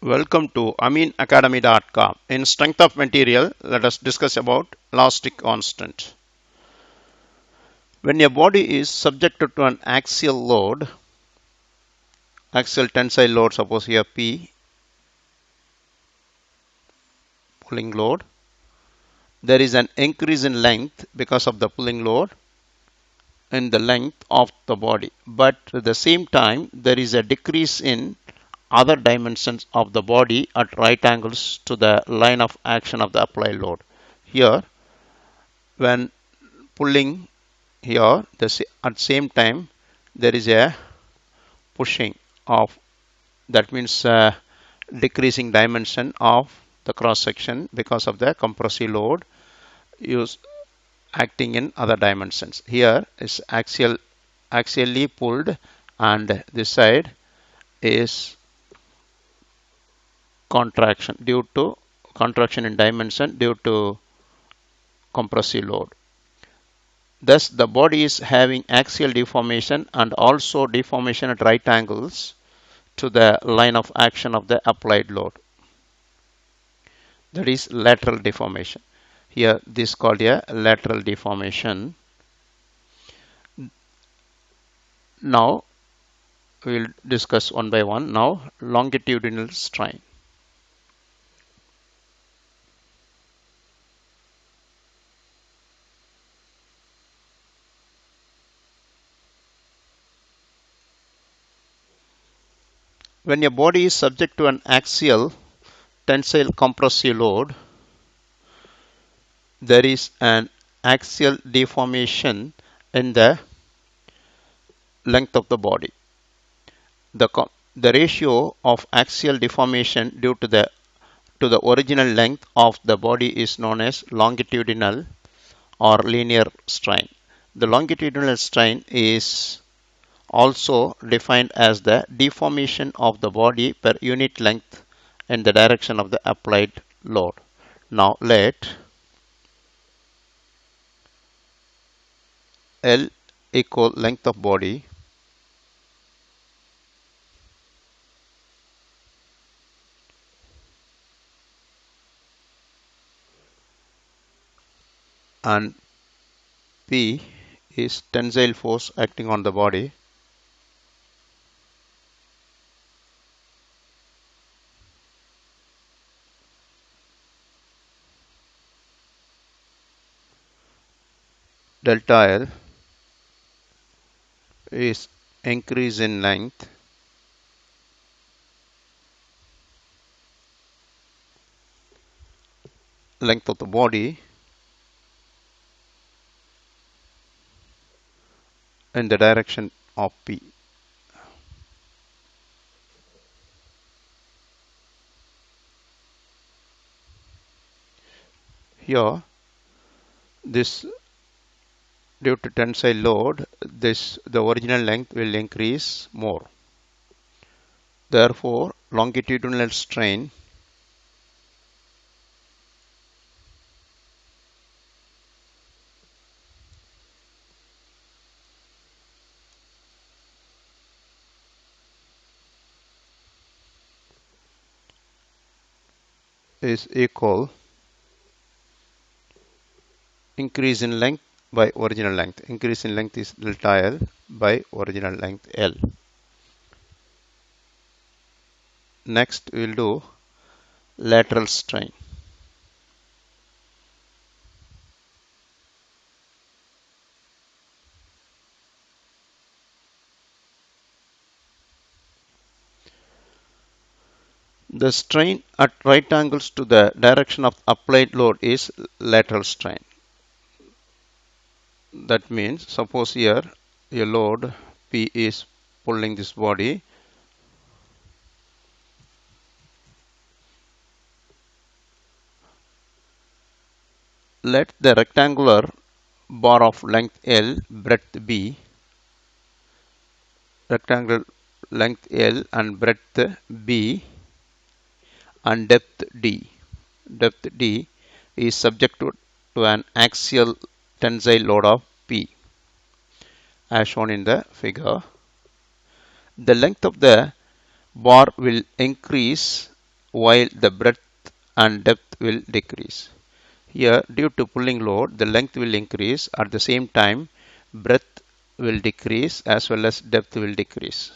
Welcome to aminacademy.com. In strength of material, let us discuss about elastic constant. When a body is subjected to an axial load, axial tensile load, suppose here P, pulling load, there is an increase in length because of the pulling load in the length of the body. But at the same time, there is a decrease in other dimensions of the body at right angles to the line of action of the applied load. Here, when pulling here at same time there is a pushing of, that means decreasing dimension of the cross section because of the compressive load used acting in other dimensions. Here is axially pulled, and this side is contraction in dimension due to compressive load. Thus, the body is having axial deformation and also deformation at right angles to the line of action of the applied load. That is lateral deformation. Here, this is called a lateral deformation. Now, we will discuss one by one. Now, longitudinal strain. When a body is subject to an axial tensile compressive load, there is an axial deformation in the length of the body. The ratio of axial deformation due to the original length of the body is known as longitudinal or linear strain. The longitudinal strain is also defined as the deformation of the body per unit length in the direction of the applied load. Now let L equal length of body and P is tensile force acting on the body. Delta L is increase in length of the body in the direction of P. Here, this due to tensile load, the original length will increase more. Therefore, longitudinal strain is equal increase in length by original length. Increase in length is delta L by original length L. Next, we will do lateral strain. The strain at right angles to the direction of applied load is lateral strain. That means, suppose here a load P is pulling this body. Let the rectangular bar of length L, breadth B, rectangular length L and breadth B and depth D. Depth D is subject to an axial tensile load of P as shown in the figure. The length of the bar will increase while the breadth and depth will decrease. Here, due to pulling load, the length will increase. At the same time, breadth will decrease as well as depth will decrease.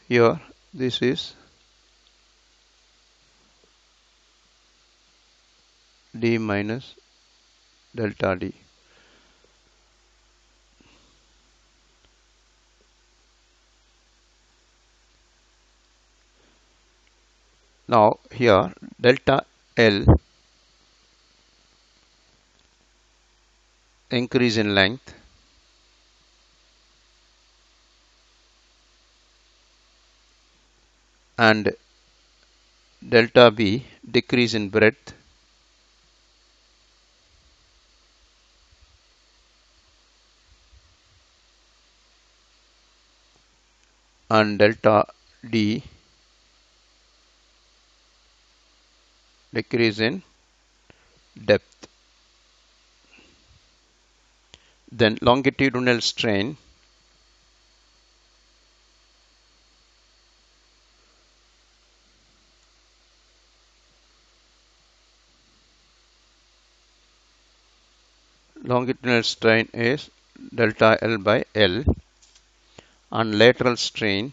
Here, this is d minus delta d. Now, here, delta L increase in length and delta B decrease in breadth and delta D decrease in depth. Then longitudinal strain is delta L by L, and lateral strain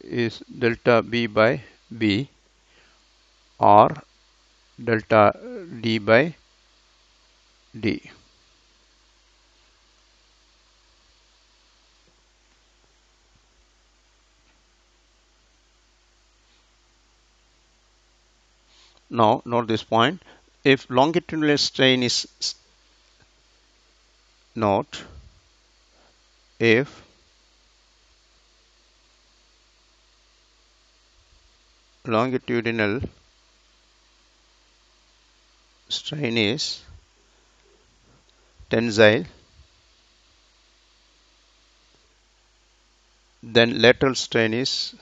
is delta B by B or delta D by D. Now note this point. If longitudinal strain is note if longitudinal strain is tensile, then lateral strain is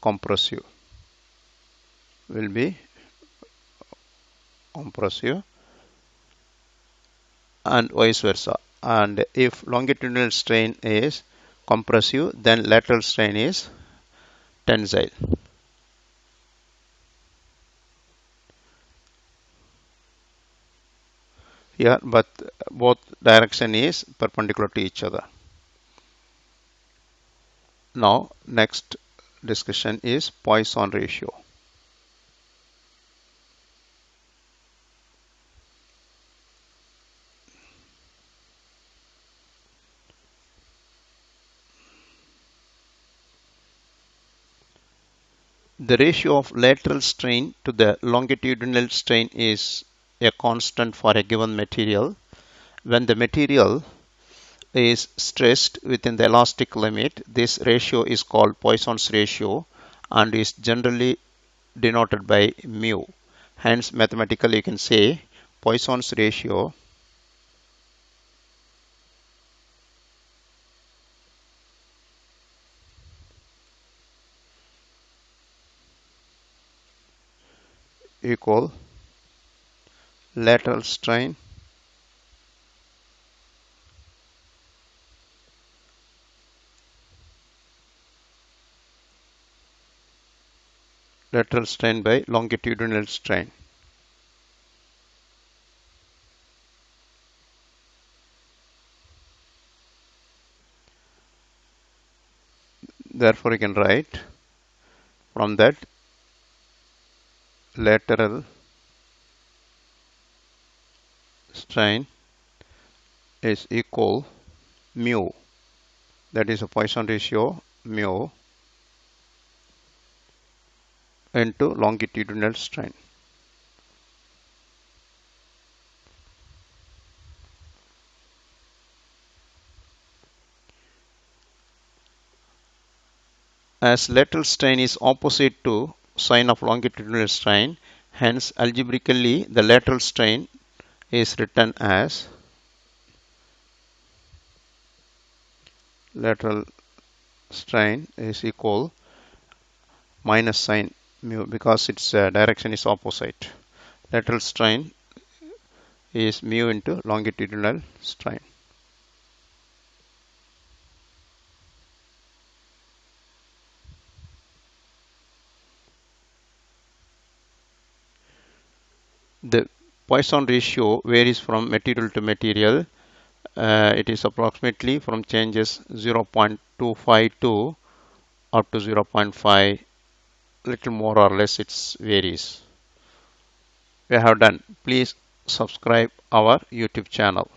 compressive, will be compressive, and vice versa. And if longitudinal strain is compressive, then lateral strain is tensile. Here, but both direction is perpendicular to each other. Now, next discussion is Poisson ratio. The ratio of lateral strain to the longitudinal strain is a constant for a given material. When the material is stressed within the elastic limit, this ratio is called Poisson's ratio and is generally denoted by mu. Hence, mathematically you can say Poisson's ratio equal lateral strain by longitudinal strain. Therefore, you can write from that lateral strain is equal mu, that is a Poisson ratio mu into longitudinal strain. As lateral strain is opposite to sign of longitudinal strain, hence algebraically the lateral strain is written as lateral strain is equal minus sine mu because its direction is opposite. Lateral strain is mu into longitudinal strain. The Poisson ratio varies from material to material. It is approximately from changes 0.252 up to 0.5, little more or less it varies. We have done. Please subscribe our YouTube channel.